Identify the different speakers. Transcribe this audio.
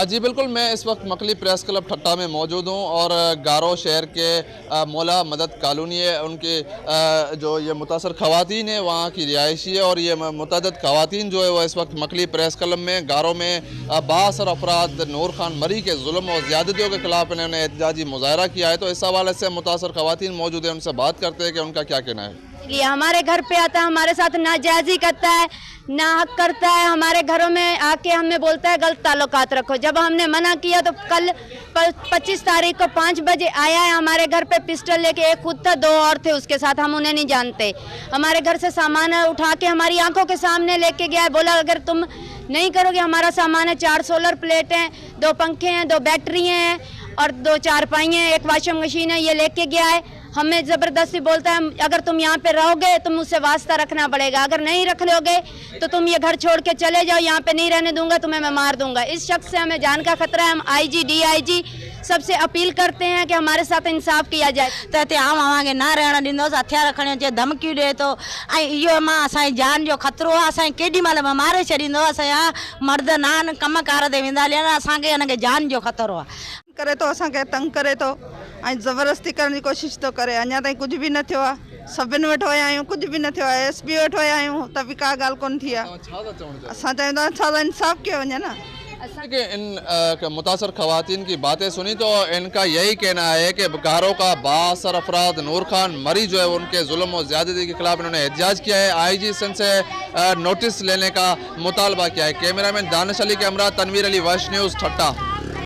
Speaker 1: जी बिल्कुल, मैं इस वक्त मकली प्रेस क्लब ठट्टा में मौजूद हूँ और गारो शहर के मौला मदद कॉलोनी है, उनके जो ये मुतासर ख़वातीन है वहाँ की रिहायशी है और ये मुतअद्दिद ख़वातीन जो है वो इस वक्त मकली प्रेस क्लब में गारो में बाअसर अफराद नूर खान मरी के जुल्म और ज़्यादतियों के खिलाफ इन्होंने एहतजाजी मुजाहरा किया है। तो इस हवाले से मुतासर ख़वातीन मौजूद है, उनसे बात करते हैं कि उनका क्या कहना है।
Speaker 2: ये हमारे घर पे आता है, हमारे साथ नाजायज़ी करता है, ना हक करता है, हमारे घरों में आके हमें बोलता है गलत ताल्लुकात रखो। जब हमने मना किया तो कल 25 तारीख को 5 बजे आया है हमारे घर पे पिस्टल लेके। एक खुद था, 2 और थे उसके साथ, हम उन्हें नहीं जानते। हमारे घर से सामान उठा के हमारी आंखों के सामने लेके गया है। बोला अगर तुम नहीं करोगे हमारा सामान है, 4 सोलर प्लेट हैं, 2 पंखे हैं, 2 बैटरी हैं और 2 चारपाई हैं, 1 वॉशिंग मशीन है, ये लेके गया है। हमें ज़बरदस्ती बोलता है अगर तुम यहाँ पे रहोगे तो मुझसे वास्ता रखना पड़ेगा, अगर नहीं रख लोगे तो तुम ये घर छोड़ के चले जाओ, यहाँ पे नहीं रहने दूंगा, तुम्हें मैं मार दूंगा। इस शख्स से हमें जान का खतरा है। हम IG DIG सबसे अपील करते हैं कि हमारे साथ इंसाफ किया जाए।
Speaker 3: तो आम अवांगे ना रहण ॾींदोसि, हथियार खणी अचे, धमकी ॾिए थो ऐं इहो मां असांजी जान जो ख़तरो आहे। असांखे केॾी महिल मारे छॾींदो। असांजा मर्द न आहिनि, कमकार ते वेंदा हली आहिनि, असांखे हिनखे जान जो ख़तरो आहे।
Speaker 4: करे तो असांखे तंग करे तो ऐं ज़बरदस्ती करण जी कोशिशि थो करे। अञा ताईं कुझु बि न थियो आहे। सभिनि वटि विया आहियूं, कुझु बि न थियो आहे। SP वटि विया आहियूं त बि का ॻाल्हि कोन थी आहे। असां चवंदा आहियूं छा इंसाफ़ कयो वञे न।
Speaker 1: कि इन मुतासर ख़वातीन की बातें सुनी तो इनका यही कहना है कि गारो का बाअसर अफराद नूर खान मरी जो है उनके जुल्म और ज़्यादती के खिलाफ इन्होंने एहतजाज किया है। IG सिंध से नोटिस लेने का मुतालबा किया है। कैमरामैन दानिश अली के हमरा तनवीर अली, वश न्यूज़ ठट्टा।